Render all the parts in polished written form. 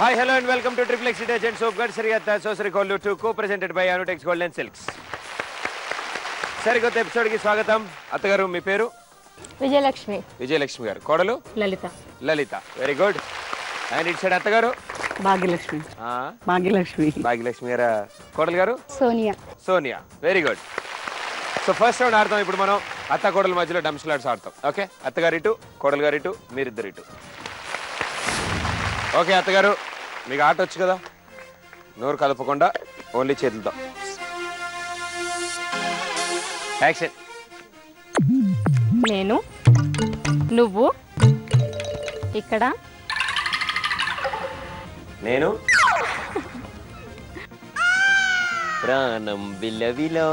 Hi, hello and welcome to Triple X Detergent Soap Guard Sariyata Sosari Kollu 2 co-presented by Anutex Gold and Silks. సరికొత్త episode కి స్వాగతం. అత్తగారు మీ పేరు? విజయలక్ష్మి. విజయలక్ష్మి గారు. కోడలు? Lalitha. Lalitha. Very good. And it side అత్తగారు? భాగ్యలక్ష్మి. భాగ్యలక్ష్మి. భాగ్యలక్ష్మి గారు. కోడలు గారు? Sonia. Sonia. Very good. So first round ఆడతాం ఇప్పుడు మనం. అత్త కోడల మధ్యలో డంస్లాడ్స్ ఆడతాం. ఓకే, అత్తగారు ఇటు, కోడలు గారు ఇటు, మీరిద్దరు ఇటు. ఓకే అత్తగారు, మీకు ఆట వచ్చు కదా, నోరు కదపకుండా ఓన్లీ చేతులతో. యాక్షన్. నేను, నువ్వు, ఇక్కడ, నేను, ప్రాణం విలవిలో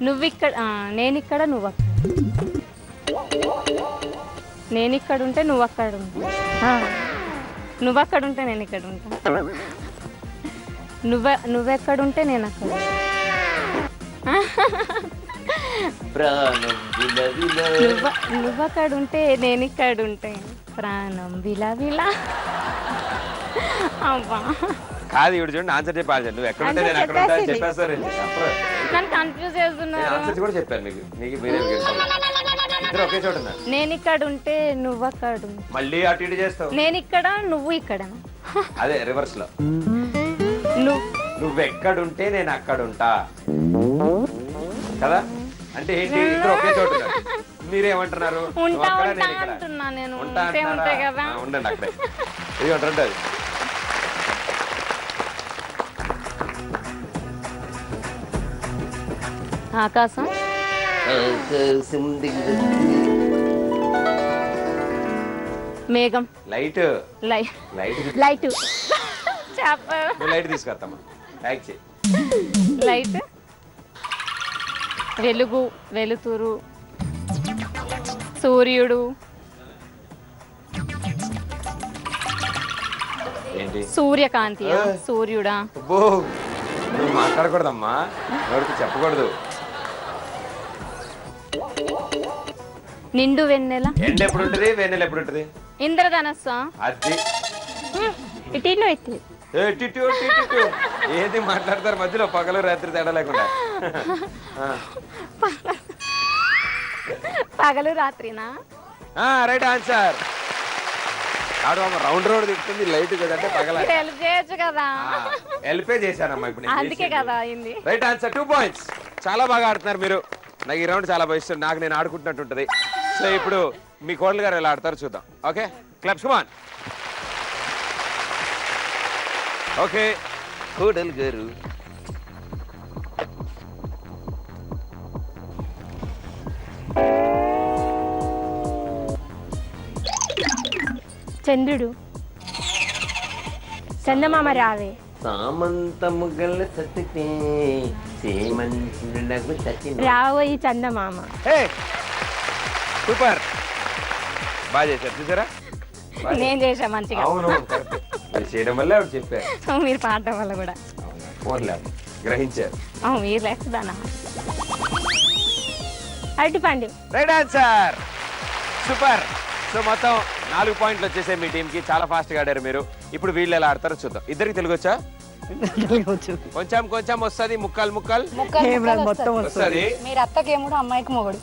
నువ్విక్కడ, నేనిక్కడ, నువ్వు అక్కడ. నేనిక్కడ ఉంటే నువ్వు అక్కడ ఉంటా. నువ్వు అక్కడ ఉంటే నేను ఇక్కడ ఉంటా. నువ్వెక్కడుంటే నేను అక్కడ. నువ్వక్కడ ఉంటే నేను ఇక్కడ ఉంటే ప్రాణం విలవిలా. అబ్బా కాదు, ఇప్పుడు చూడండి, ఆన్సర్ చెప్పాలి. నువ్వు ఎక్కడ ఉంటే నేను అక్కడ ఉంటా చెప్పేస్తారు. నన్ను కన్ఫ్యూజ్ చేస్తున్నారు. ఆన్సర్ కూడా చెప్పాను మీకు. మీకు మీరే ఇద్దరు ఒకే చోట ఉన్నారు. నేను ఇక్కడ ఉంటే నువ్వు అక్కడ. మళ్ళీ అటు ఇటు చేస్తావు. నేను ఇక్కడ, నువ్వు ఇక్కడ. అదే రివర్స్ లో. నువ్వు ఎక్కడుంటే నేను అక్కడ ఉంటా కదా. అంటే ఏంటి, ఇద్దరు ఒకే చోట ఉన్నారు. మీరేమంటున్నారు? ఉండండి అక్కడే. ఇది ఉంటుంది. ఆకాశం, మేఘం, లైట్ లైట్, లైట్ చెప్ప, లైట్ తీసుకొస్తామా? లైట్ చేయి. లైట్, వెలుగు, వెలుతురు, సూర్యుడు, ఏంటి, సూర్యకాంతి, సూర్యుడా. నువ్వు మాట్లాడకూడదమ్మా, ఎవరికి చెప్పకూడదు. నిండు వెన్నెల. ఎండ ఎప్పుడు ఉంటుంది, వెన్నెల ఎప్పుడు ఉంటుంది? ఇంద్రధనస్సు. అది ఏది మాట్లాడతారు మధ్యలో, పగలు రాత్రి తేడా లేకుండా. పగలు రాత్రినా? Right answer. రౌండ్ రోడ్ తిప్పుతుంది లైట్ కదంటే పగల చేయొచ్చు కదా. ఎల్పే చేశానమ్మా ఇప్పుడు, అందుకే కదా అయింది. Right answer. 2 points. చాలా బాగా ఆడుతున్నారు మీరు. నాకు ఈ రౌండ్ చాలా బాగా ఇష్టం. నాకు నేను ఆడుకుంటున్నట్టు ఉంటుంది. సో ఇప్పుడు మీ కోడలు గారు ఎలా ఆడతారో చూద్దాం. ఓకే, క్లబ్స్ కమాన్. ఓకే, కోడలు గారు. చంద్రుడు, చందమామ రావే. సామంతము గల సతితే సేమంతుడగు సతి రావోయి చందమామ. సూపర్, బాగా చేశారు. చూసారా, నేను చేసా మంచిగా. అవును, మీరు చేయడం వల్ల ఆవిడ చెప్పారు, మీరు పాడటం వల్ల కూడా గ్రహించారు. మీరు లేకపోదానా. అరటిపండు. Right answer. సూపర్. సో మొత్తం 4 పాయింట్లు వచ్చేసాయి మీ టీం కి. చాలా ఫాస్ట్ గా ఆడారు మీరు. ఇప్పుడు వీళ్ళు ఎలా ఆడతారో చూద్దాం. ఇద్దరికి తెలుగు వచ్చా? కొంచెం కొంచెం వస్తుంది, ముక్కలు మొత్తం వస్తుంది. మీరు అత్తకేముడు, అమ్మాయికి మొగుడు.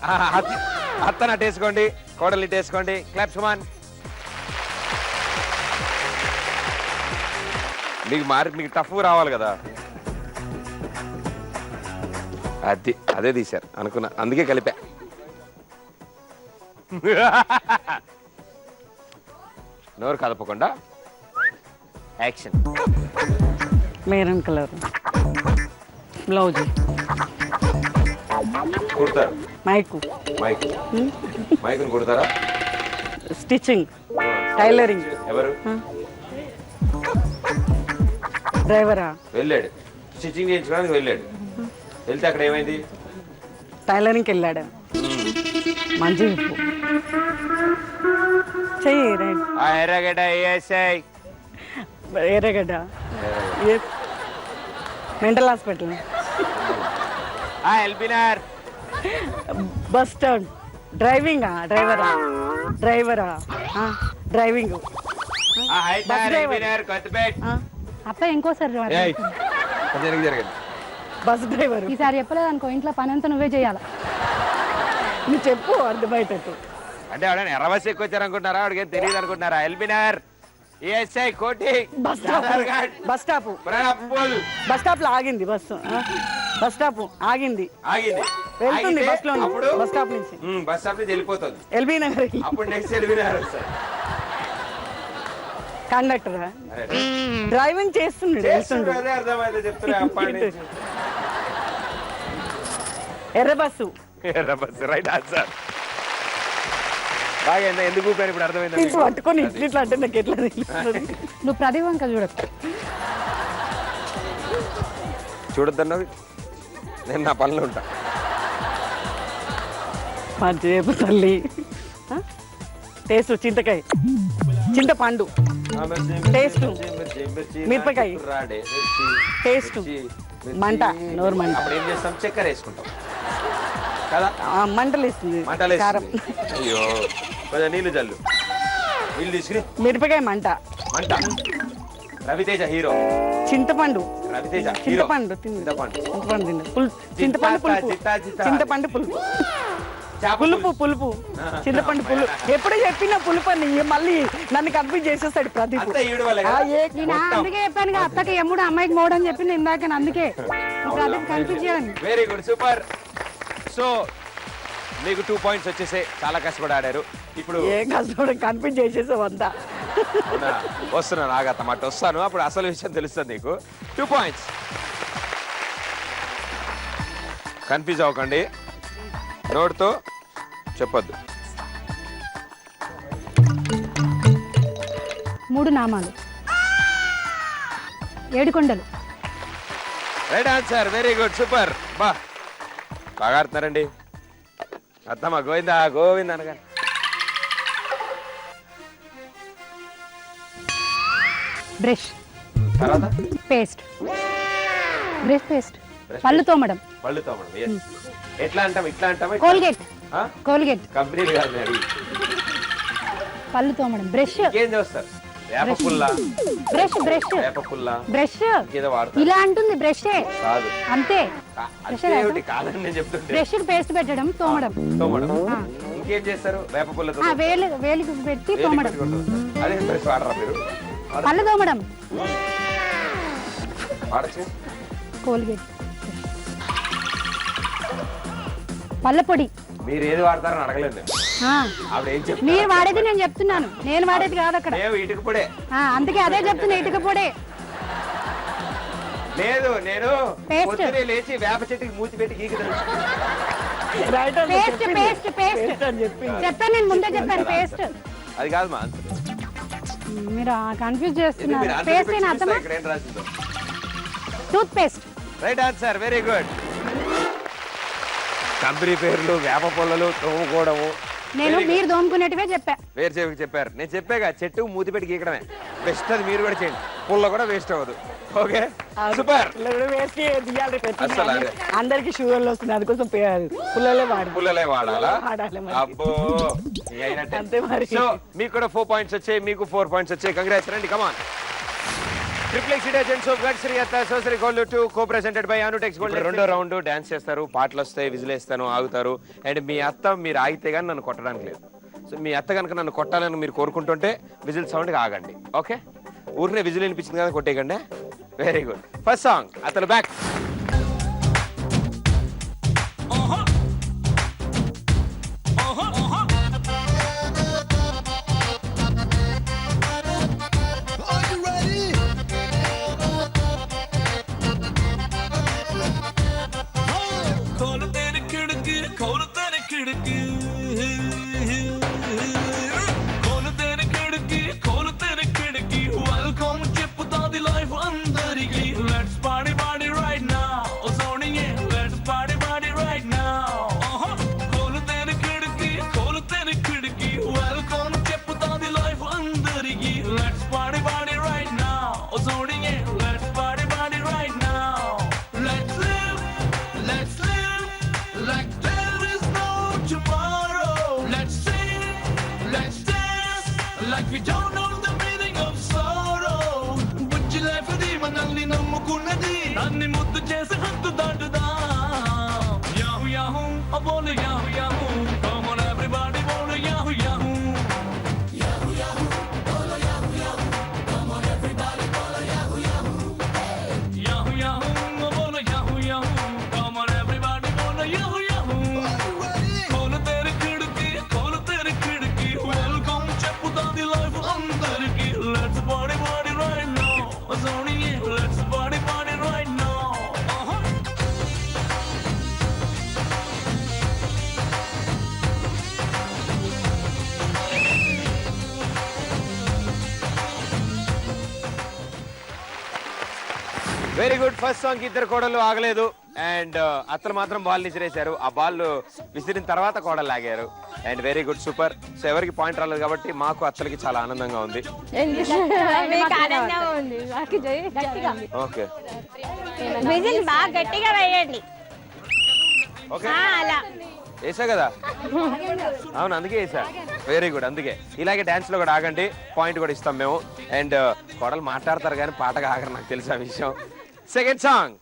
అత్తను అట్టేసుకోండి, కోడలు ఇట్టేసుకోండి. క్లాప్స్ కమాన్. మీకు టఫ్ రావాలి కదా. అదే తీశారు అనుకున్నా, అందుకే కలిపా. నోరు కదపకుండా. యాక్షన్. Maroon colour blouse. కుడతారు. మైకుని కుడతారా? Stitching, tailoring. ఎవరు? డ్రైవరా? వెళ్ళాడు, స్టిచ్చింగ్ చేయించుకోవడానికి వెళ్ళాడు. వెళ్తే అక్కడ ఏమైంది? టైలరింగ్కి వెళ్ళాడు. మంచి చెయ్యి. Erragadda Erragadda mental hospital. ఎల్బినార్. Bus stand. డ్రైవింగా? డ్రైవరా? డ్రైవింగ్. Bus driver. అత్త ఇంకోసారి రా. జరగండి. Bus driver. ఈసారి చెప్పలేదు అనుకో ఇంట్లో పని అంతా నువ్వే చేయాలి. నువ్వు చెప్పు అర్థమయ్యేటట్టు. అంటే ఎవడైనా ఎర్ర బస్ ఎక్కువ వచ్చారనుకుంటున్నారా? వాడికి ఏం తెలియదు అనుకుంటున్నారా? ఎల్బినార్, ASI, Koti, bus stop. Bus stop. ప్రణాపూల్. బస్ స్టాప్ లో ఆగింది బస్సు. బస్ స్టాప్ ఆగింది. ఆగింది. వెళ్తుంది ఆగితే బస్ లో అప్పుడు బస్ స్టాప్ నుంచి. బస్ స్టాప్ నుంచి వెళ్ళిపోతుంది. ఎల్బీ నగర్. అప్పుడు నెక్స్ట్ ఎల్బినార్ వస్తాయి. కండక్టర్ డ్రైవింగ్ చేస్తున్నాడు. వెళ్తుండు. అదే అర్థమైతే చెప్తున్నా అప్పటి నుంచి. ఎర్ర బస్సు. ఎర్ర బస్ రైట్ ఆన్సర్. బాగా ఎందుకు ఊపాను ఇప్పుడు అర్థమైంది. తీసి పట్టుకొని ఇట్లా అంటే నాకు ఎట్లా తెలుస్తుంది? నువ్వు ప్రతి వంక చూడకు. చూడొద్దన్నవి. నేను నా పనులు ఉంటా. మంచిగా తల్లి. టేస్ట్ చింతకాయ, చింతపండు, టేస్ట్ మిరపకాయ, టేస్ట్ మంట, నోరు మంట. అప్పుడు ఏం చేస్తాం? చక్కెర వేసుకుంటాం కదా. మంటలు ఇస్తుంది. మంటలు కారం. అయ్యో కొంచెం నీళ్ళు జల్లు. నీళ్ళు తీసుకుని మిరపకాయ మంట. మంట. రవితేజ హీరో. చింతపండు. రవితేజ హీరో. చింతపండు చింతపండు. చింతపండు తిన్న చింతపండు పులుపు. చింతపండు పులుపు. పులుపు పులుపు. చింతపండు పులుపు. ఎప్పుడు చెప్పినా పులుపు అని మళ్ళీ నన్ను కన్ఫ్యూజ్ చేసేస్తాడు ప్రదీప్. అంతా ఈవిడ వల్లే ఆ, కదా. నేను అందుకే చెప్పాను కదా, అత్తకి ఎమ్ముడు అమ్మాయికి మోడు అని చెప్పింది ఇందాక. అందుకే ప్రదీప్ కన్ఫ్యూజ్ చేయండి. Very good, super. సో మీకు 2 పాయింట్స్ వచ్చేసాయి. చాలా కష్టపడి ఆడారు. ఇప్పుడు ఏం కష్టపడి కన్ఫ్యూజ్ చేసేసావు అంతా. అవునా? వస్తున్నాను, ఆగత్త మాట వస్తాను. అప్పుడు అసలు విషయం తెలుస్తుంది నీకు. 2 పాయింట్స్. కన్ఫ్యూజ్ అవ్వకండి, నోట్తో చెప్పొద్దు. 3 నామాలు, 7 కొండలు. Right answer. Very good, super. బాగా ఆడుతున్నారండి. అత్తమ్మ గోవిందా గోవింద అనగా. బ్రష్, తర్వాత పేస్ట్. బ్రష్, పేస్ట్, పళ్ళు తోమడం. పళ్ళు తోమడం. yes. ఎట్లా అంటాం? ఇట్లా అంటాం. కోల్గేట్. కోల్గేట్. కంపెనీలు కాదు మరి. పళ్ళు తోమడం. బ్రష్. ఏం చేస్తారు? వేప పుల్ల. బ్రష్. బ్రష్. వేప పుల్ల. బ్రష్. ఏదో వాడతారు. ఇలా అంటుంది బ్రషే. కాదు. అంతే. అదేమిటి కాదని నేను చెప్తుంటే. బ్రష్ పేస్ట్ పెట్టడం, తోమడం. తోమడం. ఇంకేం చేస్తారు? వేప పుల్లతో వేలికి పెట్టి తోమడం. అదే బ్రష్ వాడరా మీరు? పళ్ళు తోమడం. వాడచ్చు. కోల్గేట్. పళ్ళ పొడి. మీరు ఏది వాడతారని అడగలేదు నేను. ఆవిడ ఏం చెప్తారు? మీరు వాడేది నేను చెప్తున్నాను, నేను వాడేది కాదు అక్కడ. మేము ఇటుక పొడే. అందుకే అదే చెప్తున్నా, ఇటుక పొడే. లేదు, నేను Paste. పొద్దునే లేచి వేప చెట్టుకి మూతి పెట్టి గీకుతాను. రైట్ అని పేస్ట్. చెప్పింది. పేస్ట్. పేస్ట్ పేస్ట్ అని చెప్పింది. చెప్పాను, నేను ముందే చెప్పాను పేస్ట్. అది కాదు మా ఆన్సర్. మీరు కన్ఫ్యూజ్ మీరు చేస్తున్నారు. ఆన్సర్ పేస్ట్ పెట్టి అయినా చూపిస్తా అర్థమా? ఇక్కడ ఏం రాసిందో. Toothpaste. Right answer. Very good. Company పేర్లు, వేప పొల్లలు, తోముకోవడము. నేను మీరు దోముకునేటివే చెప్పా. వేరు చెవికి చెప్పారు. నేను చెప్పాగా చెట్టు మూతి పెట్టి గీకడమే బెస్ట్. అది మీరు కూడా చేయండి. పుల్ల కూడా వేస్ట్ అవ్వదు. Okay, super. వేస్ట్ తీయాలి అస్సలు అదే. అందరికి షుగర్లు వస్తున్నాయి, అందుకోసం పుల్లలే వాడు. పుల్లలే వాడాలా? వాడాలి మరి. అబ్బో అయినట్టే. అంతే మరి. సో మీకు కూడా 4 పాయింట్స్ వచ్చాయి, మీకు 4 పాయింట్స్ వచ్చాయి. కంగ్రాట్స్. రండి, come on. Triple X agents of గడ్శ్రీ అత్త సోసరి gold 2 co-presented by Anutex gold. రెండో రౌండ్ డాన్స్ చేస్తారు, పాటలు వస్తాయి, విజిల్ వేస్తాను, ఆగుతారు. అండ్ మీ అత్త మీరు ఆగితే కానీ నన్ను కొట్టడానికి లేదు. సో మీ అత్త కనుక నన్ను కొట్టాలని మీరు కోరుకుంటుంటే విజిల్ సౌండ్కి ఆగండి. ఓకే, ఊరినే విజిల్ వినిపించింది కదా కొట్టేయకండి. Very good. ఫస్ట్ సాంగ్ అతను back. Like we don't know the meaning of దాన్ని ముద్దు చేసి హద్దు దాటుదా యాహు యాహు అబోలు యాహు యాహు come on everybody బోలు యాహు యాహు యాహు యాహు అబోలు యాహు యాహు come on everybody బోలు యాహు యాహు కోలు తెరి కిడికి వెల్కమ్ చెప్పుతాది లైఫ్ అందరికి let's party party right now Soni let's party party right now very good. First song ఇద్దరు కోడలు ఆగలేదు అండ్ అత్తలు మాత్రం బాల్ విసిరేశారు. ఆ బాల్ విసిరిన తర్వాత కోడలు లాగారు and very good super. So ఎవరికి పాయింట్ రాలేదు కాబట్టి మాకు అత్తలకి చాలా ఆనందంగా ఉంది. ఓకే విజిల్ బాగా గట్టిగా వేయండి. ఓకే అలా వేసా కదా, అవును అందుకే వేసా. Very good. అందుకే ఇలాగే డాన్స్ లో కూడా ఆగండి, పాయింట్ కూడా ఇస్తాం మేము. అండ్ కోడలు మాట్లాడతారు కానీ పాటగా ఆగరు, నాకు తెలుసు ఆ విషయం. సెకండ్ సాంగ్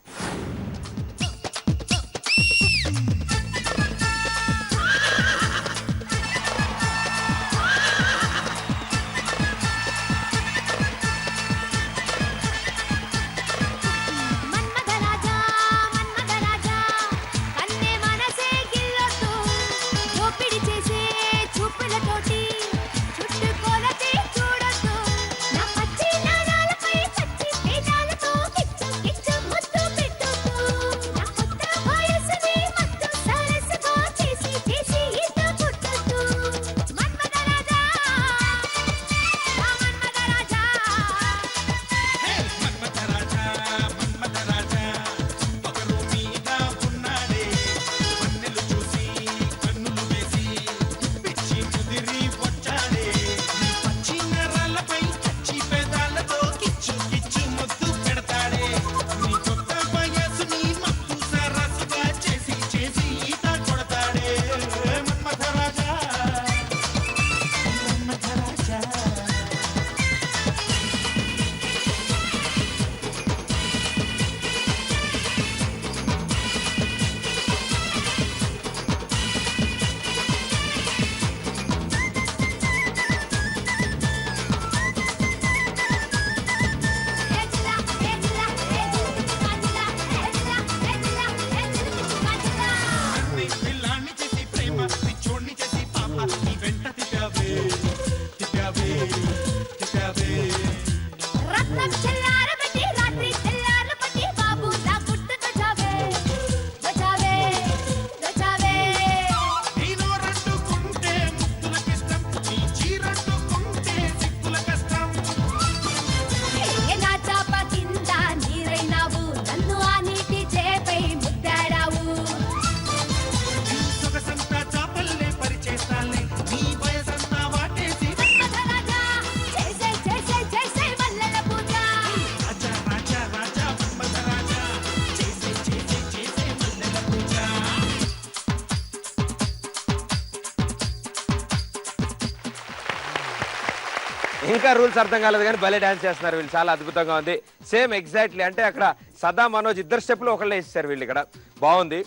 ఇంకా రూల్స్ అర్థం కాలేదు కానీ భలే డాన్స్ చేస్తున్నారు వీళ్ళు, చాలా అద్భుతంగా ఉంది. సేమ్ ఎగ్జాక్ట్లీ అంటే అక్కడ సదా మనోజ్ ఇద్దరు స్టెప్లు ఒకళ్ళే వేసేసారు వీళ్ళు, ఇక్కడ బాగుంది.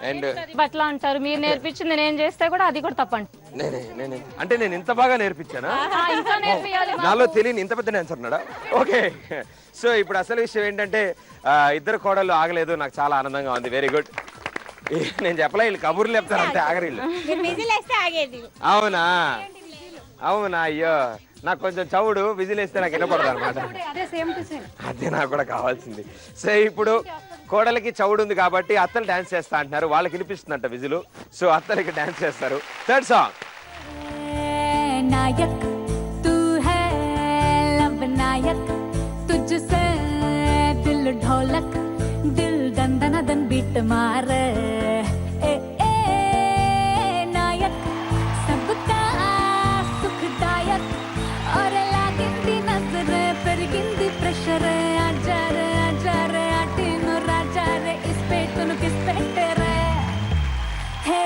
అండ్ అట్లా అంటారు, మీరు నేర్పించింది నేను చేస్తే కూడా అది కూడా తప్పండి. నేనే అంటే నేను ఇంత బాగా నేర్పించానా? ఇంకా నేర్పియాలి. నాలో తెలియని ఇంత పెద్ద డాన్స్ ఉన్నాడా? ఓకే. సో ఇప్పుడు అసలు విషయం ఏంటంటే ఇద్దరు కోడళ్ళు ఆగలేదు, నాకు చాలా ఆనందంగా ఉంది. Very good. నేను చెప్పలే వీళ్ళు కబుర్లు చెప్తారు అంతే, ఆగరు వీళ్ళు. అవునా అవునా, అయ్యో నాకు కొంచెం చవుడు, విజిల్ వేస్తే నాకు వినపడదు అనమాట. అదే నాకు కూడా కావాల్సింది. సో ఇప్పుడు కోడలికి చవుడు ఉంది కాబట్టి అత్తలు డాన్స్ చేస్తా అంటున్నారు, వాళ్ళకి వినిపిస్తుందంట విజిల్. సో అత్తలకి డాన్స్ చేస్తారు. థర్డ్ సాంగ్ नायक तू है लब नायक तुझसे दिल ढोलक दिल दंदन दन बीट मारे ए ए नायक सबका सुखदायक और लागिंदी नजर पेरिगिंदी प्रेशर आजा रे आटीनो राजा रे इस पे तुनु किस पे तेरे हे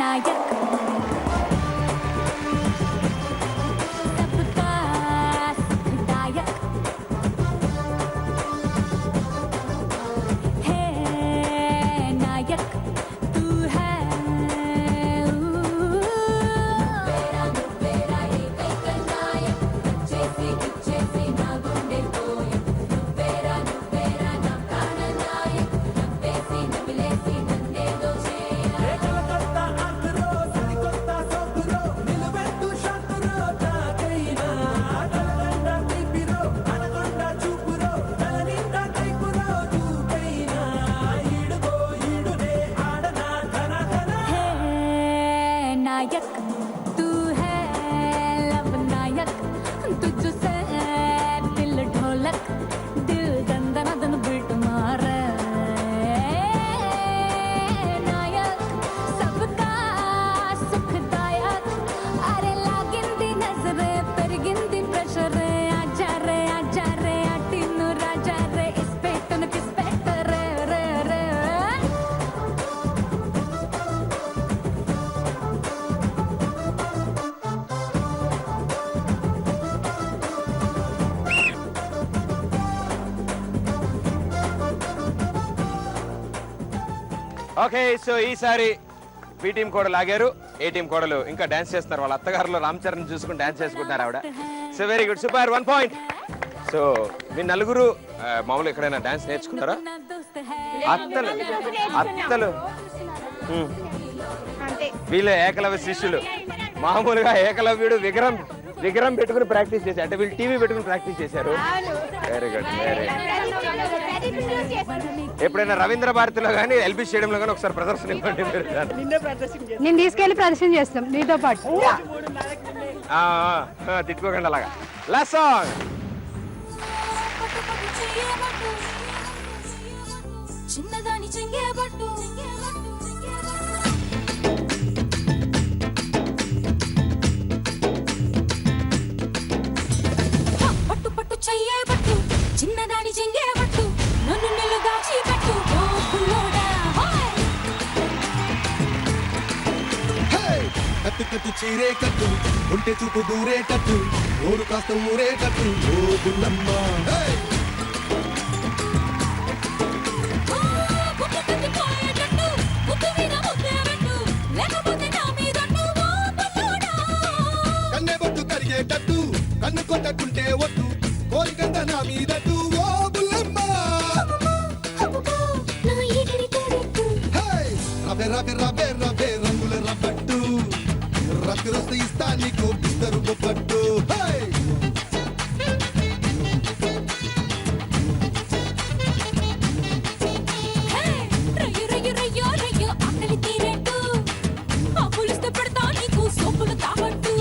नायक नायक तू है लब नायक तुझसे दिल ढोलक दिल दंदन दन बीट मारे नायक सबका सुखदायक अरे लागिंदी नजरे पेरिगिंदी प्रेशर आजा रे आटिनु राजा रे इस पे तन किस पे रे रे रे ఓకే సో ఈసారి బి టీం కూడా లాగారు, ఏ టీం కోడలు ఇంకా డాన్స్ చేస్తున్నారు. వాళ్ళ అత్తగారులో రామ్ చరణ్ చూసుకుని డాన్స్ చేసుకుంటున్నారు ఆవిడ. So very good, super, 1 point. So మీ నలుగురు మామూలు ఎక్కడైనా డాన్స్ నేర్చుకున్నారా? ना दोस्त है అత్తలు వీళ్ళు ఏకలవ్య శిష్యులు. మామూలుగా ఏకలవ్యుడు విగ్రహం పెట్టుకుని ప్రాక్టీస్ చేశారు, అంటే వీళ్ళు టీవీ పెట్టుకుని ప్రాక్టీస్ చేశారు. వెరీ గుడ్, వెరీ ఎప్పుడైనా రవీంద్ర భారతిలో కానీ ఎల్బీ స్టేడియంలో కానీ ఒకసారి ప్రదర్శన ఇవ్వండి మీరు. నేను తీసుకెళ్లి ప్రదర్శన చేస్తాం నీతో పాటు. తిట్టుకోకండి అలాగా. Last song. చిన్నదాని చెంగే పట్టు పట్టు పట్టు చెయ్యే పట్టు చిన్నదాని చెంగే పట్టు నన్ను నిన్ను దాచి పెట్టు ఓ పుల్లోడా కట్టు కట్టు చీరే కట్టు ఉంటే చూపు దూరేటట్టు ఊరు కాస్త ఊరేటట్టు ఓ గుల్లమ్మ బుక్కు కట్టి పోయేటట్టు బుక్కు మీద ముద్దే పెట్టు లేకపోతే నా మీద ఓ పుల్లోడా కన్నె బొట్టు కరిగేటట్టు కన్ను కొట్టకుంటే వద్దు కోరికంత నా మీదట్టు ఓ గుల్లమ్మ నా ఈగిరి తోడెట్టు రబే రబే రబే రబే రంగుల రబ్బట్టు రక్కు ఇస్తా నీకు ఇద్దరు బొబ్బట్టు రయ్యో రయ్యో రయ్యో రయ్యో ఆకలి తీరేట్టు ఆ పులిస్తే పెడతా నీకు సోపులు తావట్టు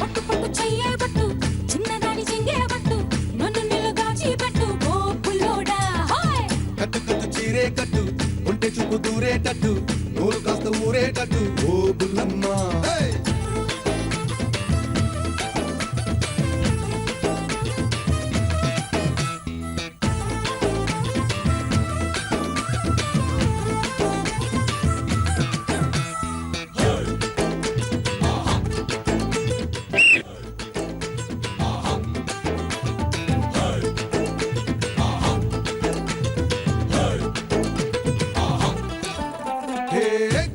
పట్టు పట్టు చెయ్యే పట్టు చిన్నదాని చెంగే పట్టు నన్ను నిలుగాచి పెట్టు ఓ పుల్లోడా హాయ్ కట్టు కట్టు చీరే కట్టు ఉంటే చూపు దూరేటట్టు నోరు కాస్త ఊరేటట్టు ఓ బుల్లమ్మ హే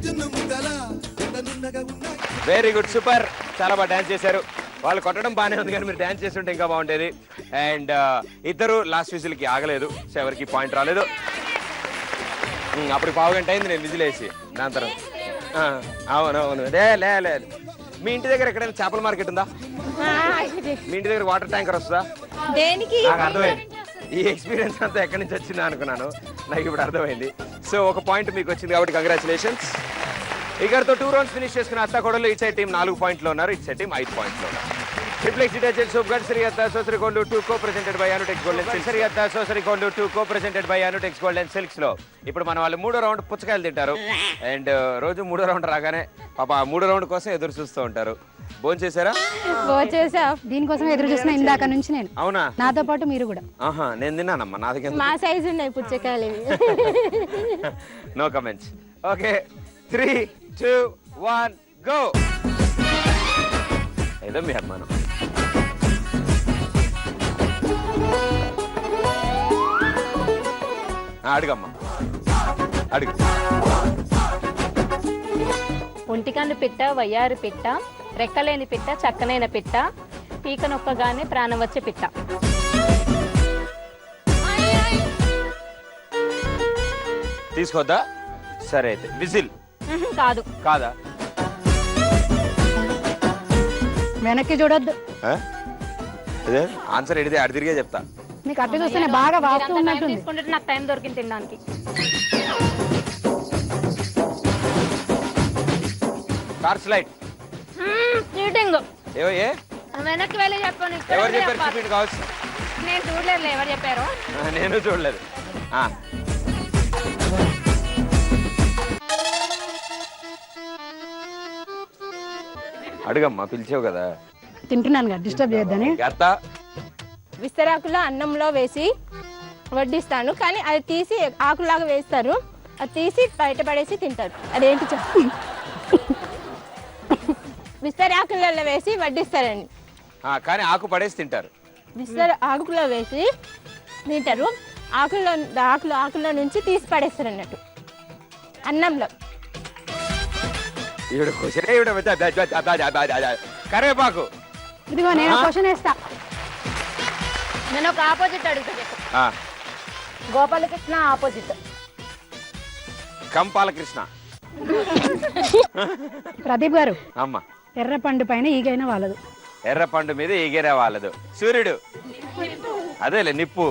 జున్ను ముందల ఎండనున్నగా ఉన్నాయి వెరీ గుడ్, సూపర్, చాలా బాగా డాన్స్ చేశారు. వాళ్ళు కొట్టడం బాగానే ఉంది కానీ మీరు డాన్స్ చేస్తుంటే ఇంకా బాగుండేది. అండ్ ఇద్దరు లాస్ట్ విజిల్కి ఆగలేదు, సో ఎవరికి పాయింట్ రాలేదు. అప్పుడు పావు గంట అయింది నేను విజిల్ వేసి. దాని తర్వాత అవునవును, లే మీ ఇంటి దగ్గర ఎక్కడైనా చేపల మార్కెట్ ఉందా? మీ ఇంటి దగ్గర వాటర్ ట్యాంకర్ వస్తుందా? దేనికి? నాకు అర్థమైంది, ఈ ఎక్స్పీరియన్స్ అంతా ఎక్కడి నుంచి వచ్చిందా అనుకున్నాను, నాకు ఇప్పుడు అర్థమైంది. సో ఒక పాయింట్ మీకు వచ్చింది కాబట్టి కంగ్రాచులేషన్స్. ఇక్కడతో 2 రౌండ్స్ ఫినిష్ చేసుకున్న అత్త కోడలు ఇటు సైడ్ టీం 4 పాయింట్లు ఉన్నారు, ఇటు సైడ్ టీం 5 పాయింట్లు ఉన్నారు. ట్రిప్లెక్స్ డిటర్జెంట్ సోప్ గడ్సరి అత్త సోసరికోండు 2 co-presented by Anutex gold and silks. అత్త సోసరికోండు 2 co-presented by Anutex gold and silks లో ఇప్పుడు మన వాళ్ళు 3వ రౌండ్ పుచ్చకాయలు తింటారు. అండ్ రోజు 3వ రౌండ్ రాగానే పాప 3వ రౌండ్ కోసం ఎదురు చూస్తూ ఉంటారు. భోజనం చేశారా? చేసా. దీనికోసం ఎదురు చూసిన ఇందాక నుంచి నేను. అవునా? నాతో పాటు మీరు కూడా. ఆహా, నేను తిన్నానమ్మా, నా దగ్గర మా సైజు ఉన్నాయి పుచ్చకాయలు ఇవి. No comments. Okay, 3, 2, 1 go. ఏదో మీ అభిమానం. అడుగమ్మా, అడుగు. ఒంటికన్ను పిట్ట, వయ్యారు పిట్ట, రెక్కలేని పిట్ట, చక్కనైన పిట్ట, పీక నొక్కగానే ప్రాణం వచ్చే పిట్ట. తీసుకోద్దా? సరే అయితే విజిల్. కాదు. కాదా? వెనక్కి చూడొద్దు. అదే ఆన్సర్ ఎడితే అడి తిరిగే చెప్తా. మీకు అట్టు చూస్తేనే బాగా వాస్తు మీరంత టైం ఉన్నట్టుంది. తీసుకుంటే నాకు టైం దొరికింది తినడానికి. Torch light cheating. ఏ వెనక్కి వెళ్ళి చెప్పాను. ఇక్కడ ఎవరు ఉండి చెప్పారు చెప్పాలి. చూపించు కావచ్చు. నేను చూడలేదు ఎవరు చెప్పారు. నేను చూడలేదు. ఆ, అడుగమ్మా పిలిచావు కదా. తింటున్నాను కదా డిస్టర్బ్ చేయొద్దని. అత్త విస్తరాకులో అన్నంలో వేసి వడ్డిస్తాను, కానీ అది తీసి ఆకులాగా వేస్తారు, అది తీసి బయటపడేసి తింటారు. అదేంటి చెప్పు. విస్తరాకులలో వేసి వడ్డిస్తారండి. కానీ ఆకు పడేసి తింటారు. ఆకులో వేసి తింటారు, ఆకులో నుంచి తీసి పడేస్తారు అన్నట్టు అన్నంలో. ఈవిడ క్వశ్చన్ కరివేపాకు. ఇదిగో నేను క్వశ్చన్ వేస్తా. నేను ఒక ఆపోజిట్ అడుగుతా చెప్పు. ఆ, గోపాలకృష్ణ ఆపోజిట్. కంపాలకృష్ణ. ప్రదీప్ గారు, అమ్మ ఎర్ర పండు పైన ఈగైనా వాళ్ళదు. ఎర్ర పండు మీద ఈగేరే వాళ్ళదు. సూర్యుడు అదేలే నిప్పు.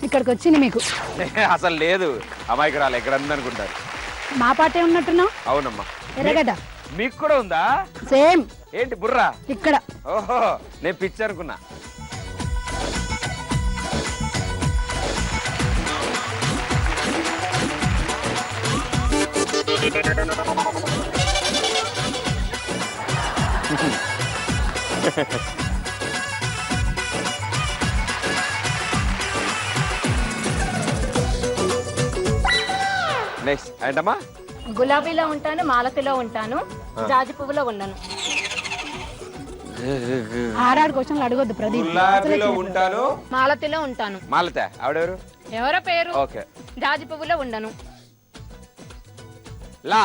ఇక్కడికి వచ్చింది మీకు. అసలు లేదు, అమాయకురాలు ఎక్కడ అనుకుంటారు. మా పాటే ఉన్నట్టున్నావు. అవునమ్మా. ఎర్రగడ్డ మీకు కూడా ఉందా? సేమ్ ఏంటి బుర్రా? ఇక్కడ. ఓహో, నేను పిచ్చి అనుకున్నా. నెక్స్ట్ ఏంటమ్మా? గులాబీలో ఉంటాను, మాలతిలో ఉంటాను, జాజి పువ్వులో ఉండను. ఆడాడు క్వశ్చన్లు అడగొద్దు ప్రదీప్. గులాబీలో ఉంటాను, మాలతిలో ఉంటాను. మాలత ఆవిడెవరు? ఎవరో పేరు. ఓకే. జాజి పువ్వులో ఉండను. లా.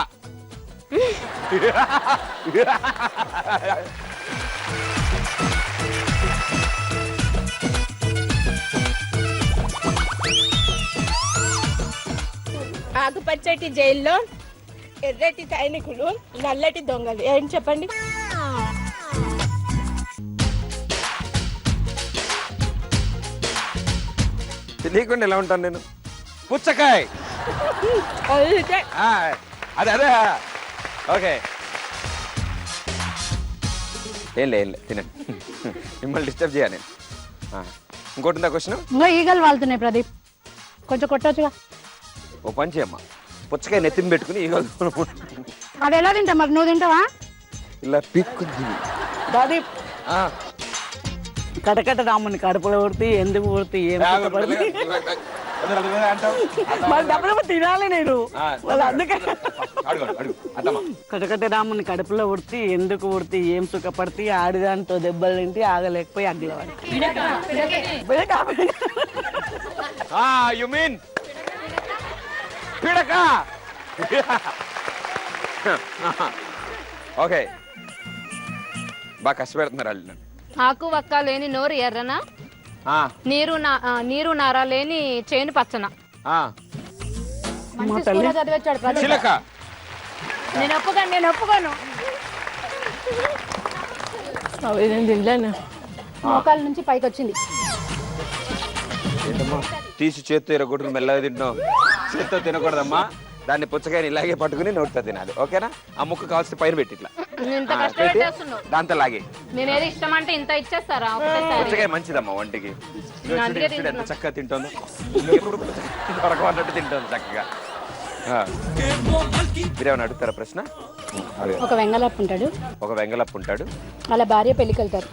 ఆకుపచ్చటి జైల్లో ఎర్రటి సైనికులు, నల్లటి దొంగలు. ఏం చెప్పండి? తెలియకుండా ఎలా ఉంటాను నేను? పుచ్చకాయ. ఆ, అదే అదే. ఓకే, ఏం లేదు తినండి. మిమ్మల్ని డిస్టర్బ్ చేయాలి నేను. ఇంకోటి ఉందా క్వశ్చన్? ఇంకా ఈగలు వాళ్తున్నాయి ప్రదీప్, కొంచెం కొట్టొచ్చుగా. ఓ పని చేయమ్మా, పుచ్చకాయ నెత్తిని పెట్టుకుని ఈగలు అది ఎలా తింటా మరి? నువ్వు తింటావా? ఇలా పీక్కుంది. ప్రదీప్, కటకట రాముని కడుపులో కొడితే ఎందుకు కొడితే ఏం సుఖపడితే? మరి డబ్బులు తినాలి నేను. వాళ్ళు అందుకే కటకట రాముని కడుపులో ఉడితే ఎందుకు ఉడితే ఏం సుఖపడితే ఆడిదాంతో దెబ్బలు తింటే ఆగలేకపోయి అగ్గిలవాడి. యు మీన్ పిడక. ఓకే, బాగా కష్టపెడుతున్నారు వాళ్ళు నన్ను. ఆకు వక్క లేని నోరు ఎర్రన, నీరు నార లేని చేను పచ్చన. మంచి స్కూల్లో చదివచ్చాడు ప్రదీప్. చిలక. నేను ఒప్పుకోను. మోకాల నుంచి పైకి వచ్చింది. ఏంటమ్మా తీసి చేత్తో ఎరగొట్టుకుని మెల్లగా తింటున్నావు? చేత్తో తినకూడదమ్మా, దాన్ని పుచ్చకాయని ఇలాగే పట్టుకుని నోటితో తినాలి. ఓకేనా? ఆ ముక్క కావాల్సిన పైన పెట్టి ఇట్లా ఇంత కష్టపెట్టేస్తున్నావు. దాంతో లాగే. నేను ఏది ఇష్టం అంటే ఇంత ఇచ్చేస్తారా ఒకటేసారి? పుచ్చకాయ మంచిదమ్మా ఒంటికి. అందుకే చూడు ఎంత చక్కగా తింటుందో, ఎప్పుడు దొరకవు అన్నట్టు తింటుంది చక్కగా. మీరేమైనా అడుగుతారా ప్రశ్న? ఒక వెంగళప్ప ఉంటాడు, ఒక వెంగళప్ప ఉంటాడు, వాళ్ళ భార్య పెళ్లికి వెళ్తారు.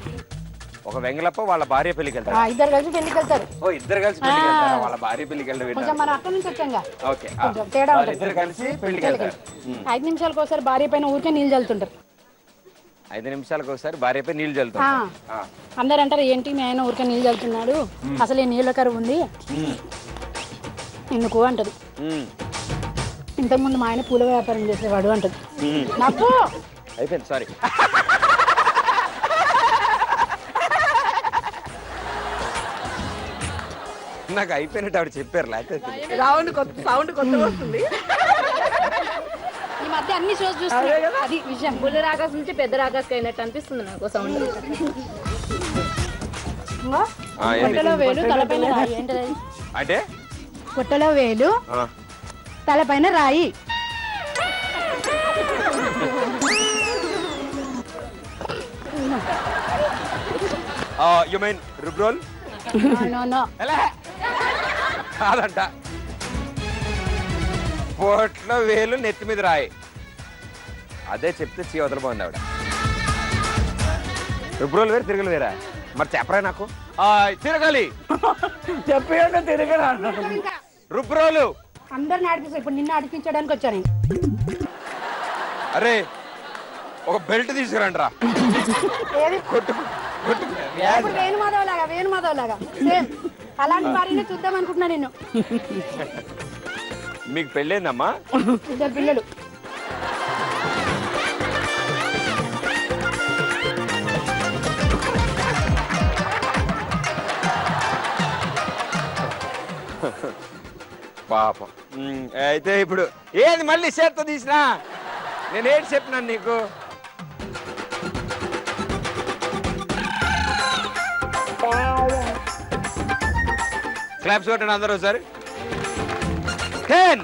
ఒక వెంగళప్ప వాళ్ళ భార్య పెళ్లికి వెళ్తారు. ఇద్దరు కలిసి పెళ్లికి వెళ్తారు. ఓ ఇద్దరు కలిసి పెళ్లికి వెళ్తారా? వాళ్ళ భార్య పెళ్లికి కొంచెం వెళ్ళి మన అక్కడి నుంచి వచ్చాంగా. ఓకే, కొంచెం తేడా ఉంటుంది. ఇద్దరు కలిసి పెళ్లికి వెళ్తారు. 5 నిమిషాలకు ఒకసారి భార్య పైన ఊరికే నీళ్ళు చల్లుతుంటారు. 5 నిమిషాలకు ఒకసారి భార్యపై నీళ్లు చల్లుతారు. అందరు అంటారు ఏంటి మీ ఆయన ఊరికే నీళ్ళు చల్లుతున్నాడు, అసలు ఈ నీళ్ళ కరువు ఉంది ఎందుకు అంటది. ఇంతకుముందు మా ఆయన పూల వ్యాపారం చేసేవాడు అంటది. నాకు అయిపోయింది, సారీ. నాకు అయిపోయినట్టు ఆవిడ చెప్పారు, లేకపోతే సౌండ్ కొత్త వస్తుంది. ఈ మధ్య అన్ని షోస్ చూస్తున్నా, అది విషయం. బుల్లి రాకాశ నుంచి పెద్ద రాకాశకి అయినట్టు అనిపిస్తుంది నాకు సౌండ్. ఏంది? పొట్టలో వేలు తలపైన రాయి ఏంటది? అంటే పొట్టలో వేలు ఆ, తలపైన రాయి. యు మీన్ రుబ్రోల్ నో నో ఎలా కాదంట. పొట్లో వేలు నెత్తి మీద రాయి. అదే చెప్తే చీవతలు బాగుంది ఆవిడ. రుబ్రోలు వేరు తిరగలు వేరా? మరి చెప్పరా నాకు. తిరగాలి చెప్పేయండి తిరగరా. రుబ్రోలు. అందరిని ఆడిపిస్తా. ఇప్పుడు నిన్ను ఆడిపించడానికి వచ్చాను. అరే ఒక బెల్ట్ తీసుకురండి రా. ఏది? కొట్టు కొట్టు. ఇప్పుడు వేణుమాధవ్ లాగా సేమ్ అలాంటి వారిని చూద్దాం అనుకుంటున్నా నేను. మీకు పెళ్ళేందమ్మా? 2 పిల్లలు. పాపం. అయితే ఇప్పుడు ఏది మళ్ళీ చేత్తో తీసినా నేనేంటి చెప్పినాను నీకు? క్లాప్స్ కొట్టండి అందరూ ఒకసారి. 10.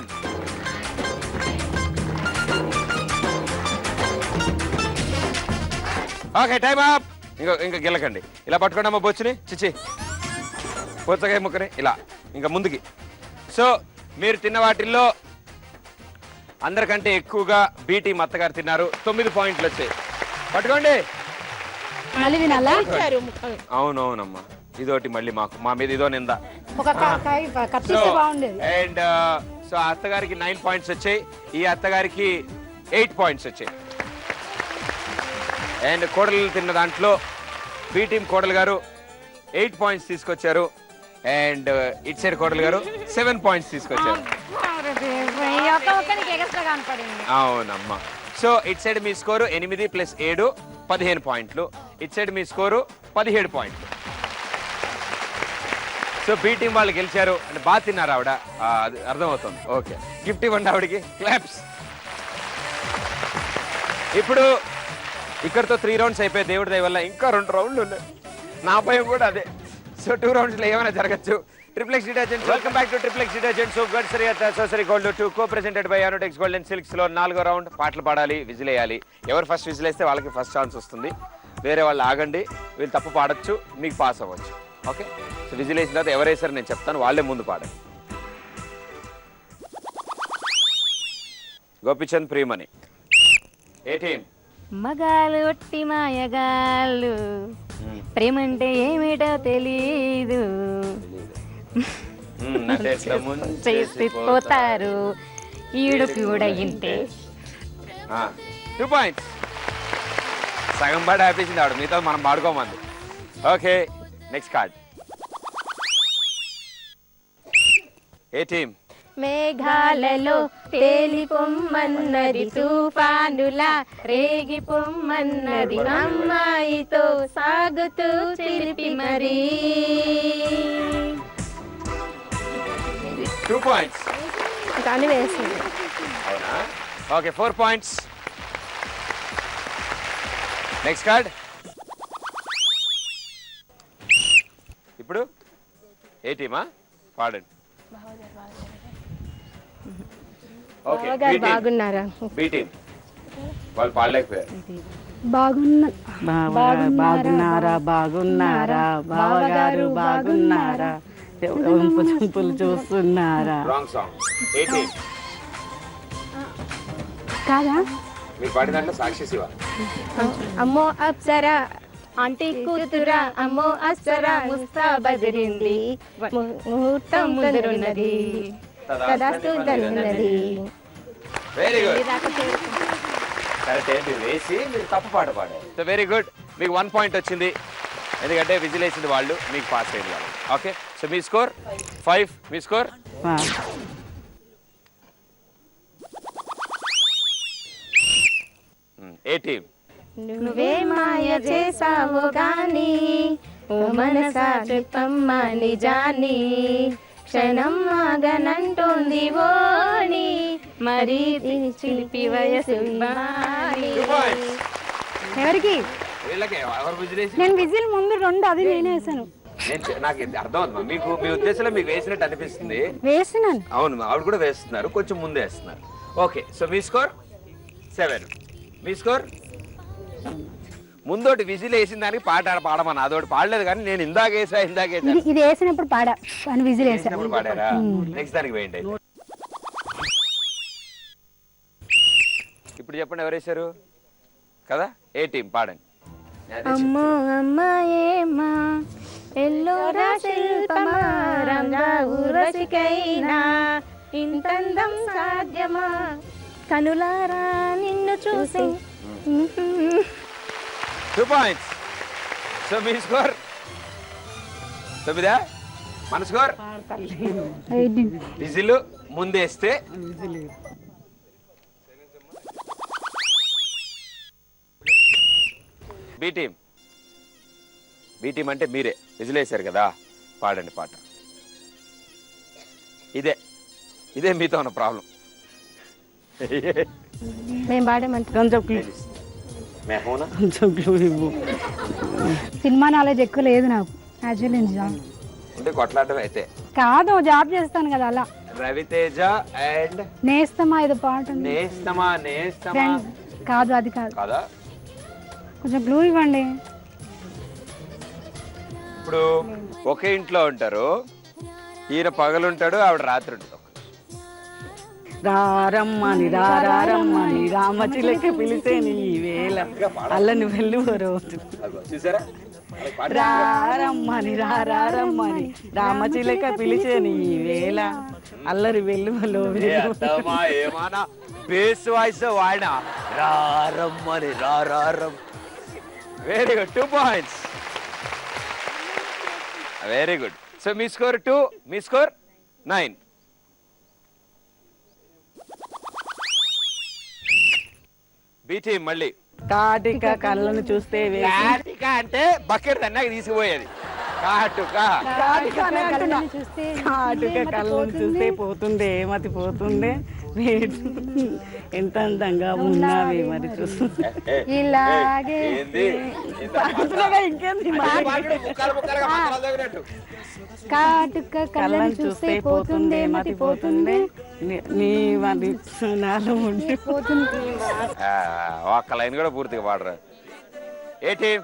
Okay time up. ఇంకా గెలకండి. ఇలా పట్టుకోండి అమ్మ బొచ్చుని. చిచ్చి బొచ్చకాయ ముక్కని ఇలా ఇంకా ముందుకి. సో మీరు తిన్న వాటిల్లో అందరికంటే ఎక్కువగా బీటీ అత్తగారు తిన్నారు. 9 పాయింట్లు వచ్చాయి. పట్టుకోండి. మళ్ళీ వినాలా? అవునవునమ్మా, ఇదోటి మళ్ళీ మా మీద ఇదో నింద. ఒక కత్తిస్తే బాగుండేది. అండ్ సో అత్తగారికి 9 పాయింట్స్ వచ్చాయి. ఈ అత్తగారికి 8 పాయింట్స్ వచ్చాయి. అండ్ కోడలు తిన్న దాంట్లో బి టీమ్ కోడలు గారు 8 పాయింట్స్ తీసుకొచ్చారు. అండ్ ఇట్ సైడ్ కోడలు గారు 7 పాయింట్స్ తీసుకొచ్చారు. అవునమ్మా. So it side me score 8 + 7 15 పాయింట్లు. ఇట్ సైడ్ మీ స్కోరు 17 పాయింట్లు. సో బి టీం వాళ్ళు గెలిచారు. అంటే బాగా తిన్నారు ఆవిడ, అది అర్థమవుతుంది. ఓకే, గిఫ్ట్ ఇవ్వండి ఆవిడకి. క్లాప్స్. ఇప్పుడు ఇక్కడతో 3 రౌండ్స్ అయిపోయి దేవుడి దయ వల్ల ఇంకా 2 రౌండ్లు ఉన్నాయి. నా భయం కూడా అదే. సో 2 రౌండ్స్ లో ఏమైనా జరగచ్చు. Triplex detergents, welcome back to Triplex detergents. గడ్ సోసరీ gold 2 co-presented by Anutex gold and silks లో 4వ రౌండ్. పాటలు పాడాలి, విజిల్ వేయాలి. ఎవరు ఫస్ట్ విజిల్ వేస్తే వాళ్ళకి ఫస్ట్ ఛాన్స్ వస్తుంది. వేరే వాళ్ళు ఆగండి, వీళ్ళు తప్పు పాడొచ్చు, మీకు పాస్ అవ్వచ్చు. ఓకే, సో విజిల్ వేసిన తర్వాత ఎవరేసారు నేను చెప్తాను, వాళ్ళే ముందు పాడండి. గోపిచంద్ ప్రియమణి. ఏ టీం? మగాలు ఒట్టి మాయగాళ్ళు, ప్రేమంటే ఏమిటో తెలీదు, చేసిపోతారు ఈడు కూడా ఇంతే. 2 పాయింట్స్. సగం పాట ఆపేసింది ఆవిడ, మిగతా మనం పాడుకోమంది. Okay, next card. A team? మేఘాలలో తేలిపొమ్మన్నది, తుఫానులా రేగిపొమ్మన్నది, అమ్మాయితో సాగుతూ చిలిపి మరి. 2 పాయింట్స్. కానీ వేసింది. అవునా? Okay, 4 points. Next card. ఇప్పుడు ఏ టీమా? పాడండి. ఓకే, బావగారు బాగున్నారా? బి టీం వాళ్ళు పాడలేకపోయారు. బాగున్నారా బాగున్నారా బావగారు బాగున్నారా, వంపు చూపులు చూస్తున్నారా. Wrong song. A team? కాదా? మీరు పాడిన దాంట్లో సాక్షి శివ. అమ్మో అప్సరా ఆంటీ కూతురా, అమ్మో అప్సరా ముస్తా బదిరింది, ముహూర్తం ముందున్నది, తదాస్తు ఉన్నది. Very good. కరెక్ట్. ఏంటి వేసి మీరు తప్పు పాట పాడారు. So very good. మీకు 1 పాయింట్ వచ్చింది, ఎందుకంటే విజిల్ వేసింది వాళ్ళు, మీకు పాస్ అయింది వాళ్ళు. ఓకే, సో మీ స్కోర్ 5. మీ స్కోర్ ఏ టీం? నువ్వే మాయ చేసావు గాని, ఓ మనసా చెప్పమ్మా నిజాన్ని, క్షణం ఆగనంటుంది ఓని, మరి చిలిపి వయసు మాని. ఎవరికి? వీళ్ళకే ఎవరు విజిల్ వేసి? నేను విజిల్ ముందు 2 అది నేనే వేసాను. నాకు ఇది అర్థం అవుతుంది మీకు మీ ఉద్దేశంలో మీకు వేసినట్టు అనిపిస్తుంది. వేసినాను. అవును ఆవిడ కూడా వేస్తున్నారు, కొంచెం ముందే వేస్తున్నారు. ఓకే సో మీ స్కోర్ 7. మీ స్కోర్ ముందోటి విజిల్ వేసిన దానికి పాట పాడమని అదోటి పాడలేదు కానీ నేను ఇందాక వేసా ఇది వేసినప్పుడు పాడా అని విజిల్ వేసా. వేసినప్పుడు పాడారా? నెక్స్ట్ దానికి వేయండి అయితే. ఇప్పుడు చెప్పండి ఎవరు వేశారు కదా? ఏ టీం పాడండి. అమ్మో అమ్మాయేమా ఎల్లోరా శిల్పమా రంగా ఊర్వశికైనా ఇంతందం సాధ్యమా కనులారా నిన్ను చూసి 2 points. సో మీ స్కోర్ 9. మన స్కోర్ విజిల్ ముందేస్తే బి టీం అంటే మీరే విజిల్ వేశారు కదా, పాడండి పాట. ఇదే మీతో ఉన్న ప్రాబ్లం. మేము పాడేమంటే కొంచెం క్లూ ఇవ్వు. సినిమా నాలెడ్జ్ ఎక్కువ లేదు నాకు యాక్చువల్లీ. అంటే కొట్లాడటం అయితే కాదు, జాబ్ చేస్తాను కదా అలా. రవితేజ అండ్ నేస్తమా ఇది పాట ఉంది. నేస్తమా ఫ్రెండ్స్ కాదు, అది కాదు. కాదా? కొంచెం క్లూ ఇవ్వండి. ఇప్పుడు ఒకే ఇంట్లో ఉంటారు, ఈయన పగలుంటాడు ఆవిడ రాత్రి ఉంటాడు. రారమ్మని రారమ్మని రామచిలకి పిలితే నీ వేళ అల్లని వెళ్ళి రోజు. చూసారా? రారమ్మని రారమ్మని రామచిలక పిలిచే నీ వేళ అల్లరి వెల్లువలో ఏమానా బేస్ వాయిస్ వాడినా రారమ్మని రారమ్మ. Very good, 2 points. Very good. So మీ స్కోర్ 2, మీ స్కోర్ 9. బి టీం మళ్ళీ కాటిక కళ్ళను చూస్తే కాటిక అంటే బకెట్ అన్నాక తీసుకుపోయేది. కాటుక కాటిక చూస్తే కాటుక కళ్ళను చూస్తే పోతుండే మతి పోతుండే ఎంత అందంగా ఉన్నావి మరి చూస్తుంటే ఇలాగే ఇంకేంది కాటుక కళ్ళను చూస్తే పోతుందే మతి పోతుందే నీ మరి నాలో ఉండిపోతుంది. ఒక్క లైన్ కూడా పూర్తిగా పాడరా. ఏ టీం?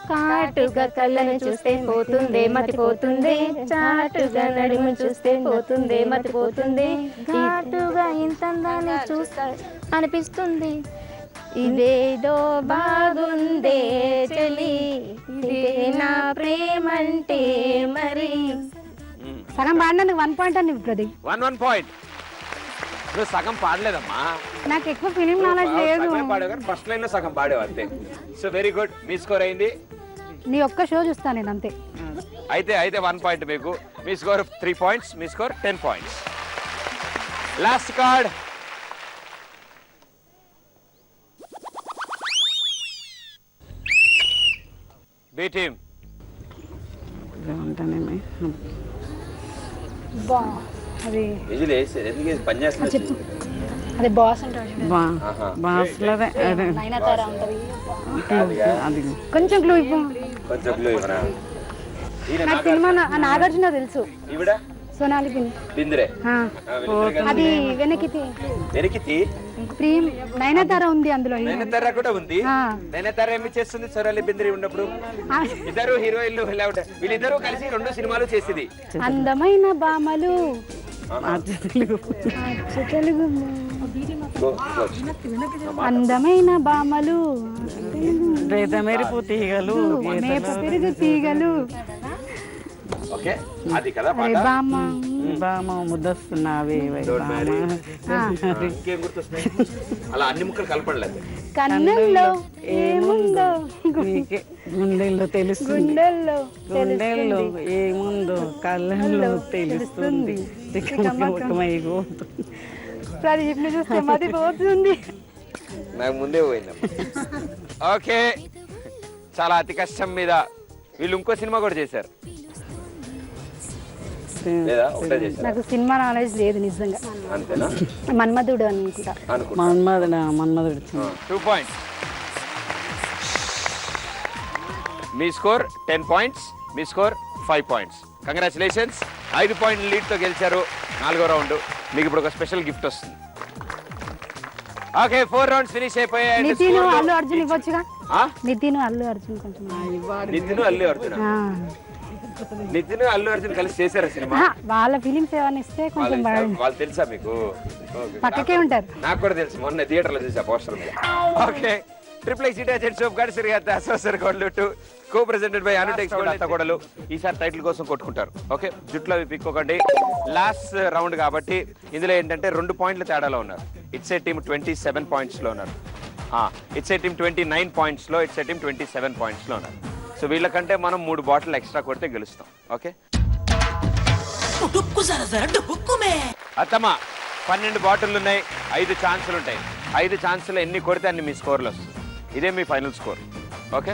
కాటుగా కళ్ళను చూస్తే పోతుందే మతిపోతుంది, చాటుగా నడుము చూస్తే పోతుందే మతిపోతుంది, ఘాటుగా ఇంతందాన్ని చూస్తా అనిపిస్తుంది, ఇదేదో బాగుందే చెలి, ఇదే నా ప్రేమంటే మరి. సగం పాడినందుకు 1 point అని ప్రదీప్. 1 point. నువ్వు సగం పాడలేదమ్మా. నాకు ఎక్కువ ఫిలిం నాలెడ్జ్ లేదు. పాడావు కానీ ఫస్ట్ లైన్ లో సగం పాడావు అంతే. So very good. మీ స్కోర్ అయింది. నీ ఒక్క షో చూస్తాను నేను అంతే. అయితే 1 point మీకు. మీ స్కోర్ 3 points, మీ score 10 points. Last card. B team. అది పనిచేస్తుంది. చెప్పు. అదే బాస్ అంటాడు. బాస్లదే నైనాతార ఉంటది. అది కొంచెం క్లూ ఇవ్వు. కొంచెం క్లూ ఇవ్వనా? నాకు సినిమా నాగార్జున తెలుసు. ఈవిడ సోనాలి బింద్రే. అది వెనకితి ప్రేమ్ నైనాతార ఉంది అందులో. నైనాతార కూడా ఉంది. నైనాతార ఏమి చేస్తుంది సోనాలి బింద్రే ఉన్నప్పుడు? ఇద్దరు హీరోయిన్లు వీళ్ళిద్దరూ కలిసి 2 సినిమాలు చేసింది. అందమైన బామలు తెలుగు అందమైన బామలు మెరుపు తీగలు మేపు పెరుగు తీగలు. ఓకే అది కదా అరే బామ్మ బామ ముద్దస్తున్నావే ఇంకేం గుర్తొస్తాయి? అలా అన్ని ముక్కలు కలపడలేదు. కన్నుల్లో ఏముందో గుండెల్లో తెలుస్తుంది, గుండెల్లో గుండెల్లో ఏముందో కళ్ళల్లో తెలుస్తుంది. ప్రదీప్ ని చూస్తే మది పోతుంది. నాకు ముందే పోయిందమ్మా. ఓకే చాలా అతి కష్టం మీద వీళ్ళు ఇంకో సినిమా కూడా చేశారు. నాకు సినిమా నాలెడ్జ్ లేదు నిజంగా. అంతేనా? మన్మధుడు అనుకుంటా. మన్మధుడు. 2 points. మీ స్కోర్ 10 points, మీ స్కోర్ 5 పాయింట్స్. కంగ్రాచులేషన్స్, 5 పాయింట్ల లీడ్తో గెలిచారు 4వ రౌండ్. మీకు ఇప్పుడు ఒక స్పెషల్ గిఫ్ట్ వస్తుంది. ఓకే, 4 రౌండ్స్ ఫినిష్ అయిపోయాయి. నితిన్ అల్లు అర్జున్ ఇవ్వచ్చుగా. నితిన్ అల్లు అర్జున్ కొంచెం నితిన్ అల్లు అర్జున్ నితిన్ అల్లు అర్జున్ కలిసి చేశారా సినిమా? వాళ్ళ ఫీలింగ్స్ ఏమైనా ఇస్తే కొంచెం వాళ్ళు తెలుసా మీకు? పక్కకే ఉంటారు. నాకు కూడా తెలుసు, మొన్న థియేటర్ లో చూసా poster. Okay, triple X detergent soap గడిసిరి అసోసియేట్ కోడ్లు కో ప్రెజెంటెడ్ బై అనుటెక్స్ కొడలు. ఈసారి టైటిల్ కోసం కొట్టుకుంటారు. ఓకే, జుట్లో అవి పిక్కోకండి. లాస్ట్ రౌండ్ కాబట్టి ఇందులో ఏంటంటే 2 పాయింట్ల తేడాలో ఉన్నారు. ఇట్స్ ఏ టీమ్ 27 పాయింట్స్ లో ఉన్నారు. ఇట్స్ ఏ టీమ్ 29 పాయింట్స్ లో, ఇట్స్ ఏ టీమ్ 27 పాయింట్స్ లో ఉన్నారు. సో వీళ్ళకంటే మనం 3 బాటిల్ ఎక్స్ట్రా కొడితే గెలుస్తాం. ఓకే, అత్తమ్మ 12 బాటిల్ ఉన్నాయి, 5 ఛాన్సులు ఉంటాయి. 5 ఛాన్సులు ఎన్ని కొడితే అన్ని మీ స్కోర్లు వస్తుంది. ఇదే మీ ఫైనల్ స్కోర్. ఓకే,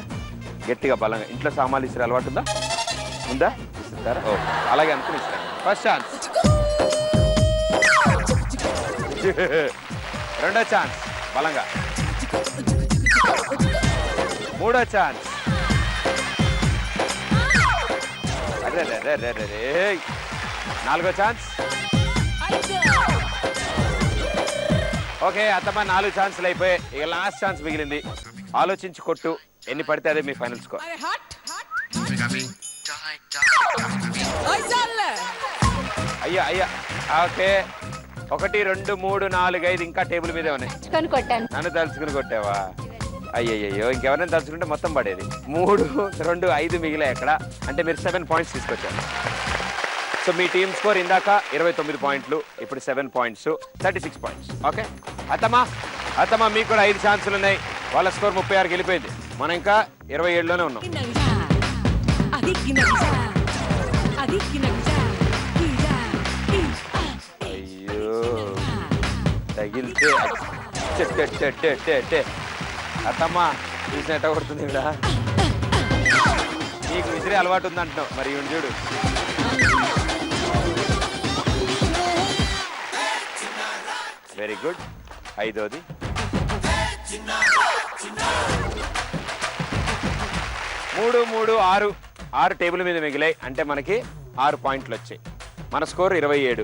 గట్టిగా బలంగా. ఇంట్లో సామాన్లు ఇస్తారు అలవాటు ఉందా? ఇస్తారా? ఓకే, అలాగే అనుకుని ఇస్తాను. ఫస్ట్ ఛాన్స్, రెండో ఛాన్స్ బలంగా, మూడో ఛాన్స్, నాలుగో ఛాన్స్. ఓకే అత్తమ్మ, 4 ఛాన్సులు అయిపోయాయి. ఇక లాస్ట్ ఛాన్స్ మిగిలింది. ఆలోచించి కొట్టు, ఎన్ని పడితే అదే మీ ఫైనల్ స్కోర్. అయ్యా ఓకే, 1 2 3 4 5 ఇంకా టేబుల్ మీదే ఉన్నాయి. కొట్టాను. నన్ను తలుచుకుని కొట్టావా? అయ్యయ్యో, ఇంకెవరైనా తలుచుకుంటే మొత్తం పడేది. 3 2 5 మిగిలే ఎక్కడ అంటే మీరు 7 పాయింట్స్ తీసుకొచ్చారు. సో మీ టీమ్ స్కోర్ ఇందాక 29 పాయింట్లు, ఇప్పుడు 7 పాయింట్స్, 36 పాయింట్స్. ఓకే అత్తమ్మ మీకు కూడా 5 ఛాన్సులు ఉన్నాయి. వాళ్ళ స్కోర్ 36 వెళ్ళిపోయింది. మనం ఇంకా 27లోనే ఉన్నాం. అయ్యో, తగిలితే అత్తమ్మ చూసినట్ట కొడుతుంది కదా. నీకు విసిరే అలవాటు ఉందంటున్నావు, మరి ఇవి చూడు. Very good. 5వది. 3 3 6 6 టేబుల్ మీద మిగిలాయి. అంటే మనకి 6 పాయింట్లు వచ్చాయి. మన స్కోర్ 27.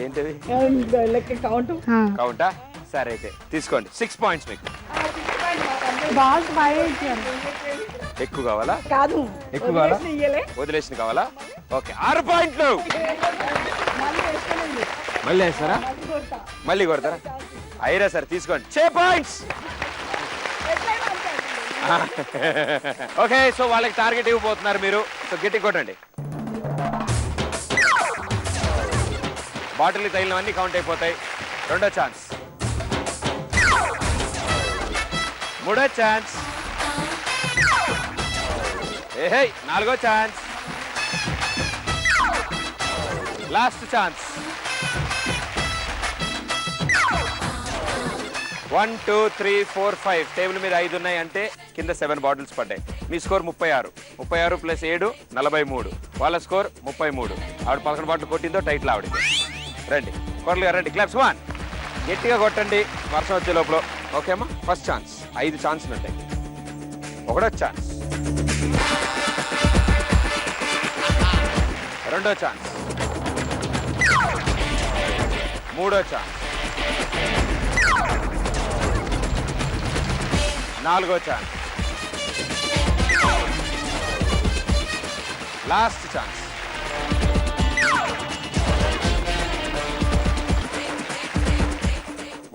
ఏంటిది కౌంటా? సరే అయితే తీసుకోండి, 6 పాయింట్స్ మీకు. ఎక్కువ కావాలా? కాదు, ఎక్కువ కావాలా? వదిలేసిన కావాలా? ఓకే, 6 పాయింట్లు. మళ్ళీ వేస్తారా? మళ్ళీ కొడతారా? అయిరా సార్, తీసుకోండి, 6 పాయింట్స్. ఓకే, సో వాళ్ళకి టార్గెట్ ఇవ్వబోతున్నారు మీరు. సో గట్టి కొట్టండి. బాటిల్ తగిలినవన్నీ కౌంట్ అయిపోతాయి. రెండో ఛాన్స్, మూడో ఛాన్స్, నాలుగో ఛాన్స్, లాస్ట్ ఛాన్స్. 1 2 3 4 5 టేబుల్ మీద 5 ఉన్నాయి. అంటే కింద 7 బాటిల్స్ పడ్డాయి. మీ స్కోర్ 36. 36 + 7 43. వాళ్ళ స్కోర్ 33. ఆవిడ 11 బాటిల్ కొట్టిందో టైటిల్ ఆవిడకి. రండి కొరలుగా రండి, క్లాప్స్. 1 గట్టిగా కొట్టండి వర్షం వచ్చే లోపల. ఓకే అమ్మా, ఫస్ట్ ఛాన్స్. 5 ఛాన్సులు ఉంటాయి. ఒకటో ఛాన్స్, రెండో ఛాన్స్, మూడో ఛాన్స్, నాలుగో ఛాన్స్, లాస్ట్ ఛాన్స్.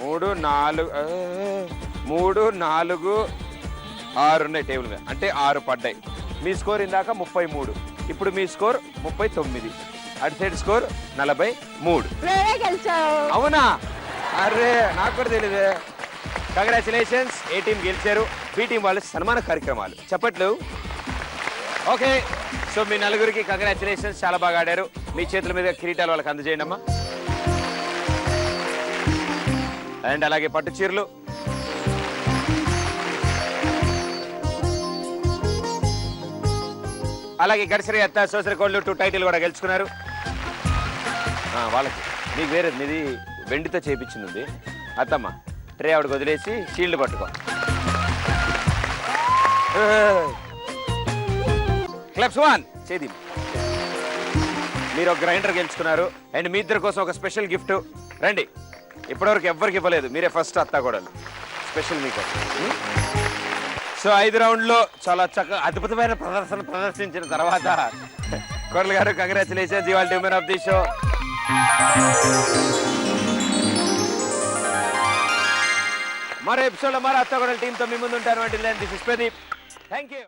మూడు నాలుగు 6 ఉన్నాయి టేబుల్ మీద. అంటే 6 పడ్డాయి. మీ స్కోర్ ఇందాక 33. ఇప్పుడు మీ స్కోర్ 39. అటు సైడ్ స్కోర్ 43. అవునా? అరే, నాకు కూడా తెలియదు. కంగ్రాచులేషన్స్, ఏ టీం గెలిచారు. బి టీం వాళ్ళు సన్మాన కార్యక్రమాలు చెప్పట్లు. ఓకే, సో మీ నలుగురికి కంగ్రాచులేషన్స్, చాలా బాగా ఆడారు. మీ చేతుల మీద కిరీటాలు వాళ్ళకి అందజేయండి అమ్మా. అండ్ అలాగే పట్టు చీరలు. అలాగే గడిసరి అత్త సోసరి కోళ్ళు 2 టైటిల్ కూడా గెలుచుకున్నారు. వాళ్ళకి మీకు వేరే మీది వెండితో చేయించింది అత్తమ్మ. ట్రే ఆవిడకి వదిలేసి షీల్డ్ పట్టుకో. క్లబ్స్ 1 చేది. మీరు ఒక గ్రైండర్ గెలుచుకున్నారు అండ్ మీ ఇద్దరి కోసం ఒక స్పెషల్ గిఫ్ట్. రండి, ఇప్పటివరకు ఎవ్వరికి ఇవ్వలేదు, మీరే ఫస్ట్ అత్త కూడా స్పెషల్ మీకు. సో 5 రౌండ్లో చాలా చక్కగా అద్భుతమైన ప్రదర్శించిన తర్వాత కోడలు గారు కంగ్రాచులేషన్స్, ఇవాళ విన్నర్ ఆఫ్ ది షో. మరో ఎపిసోడ్ లో మరో అత్త కూడా టీంతో మీ ముందు ఉంటారు. This is Pradeep. Thank you.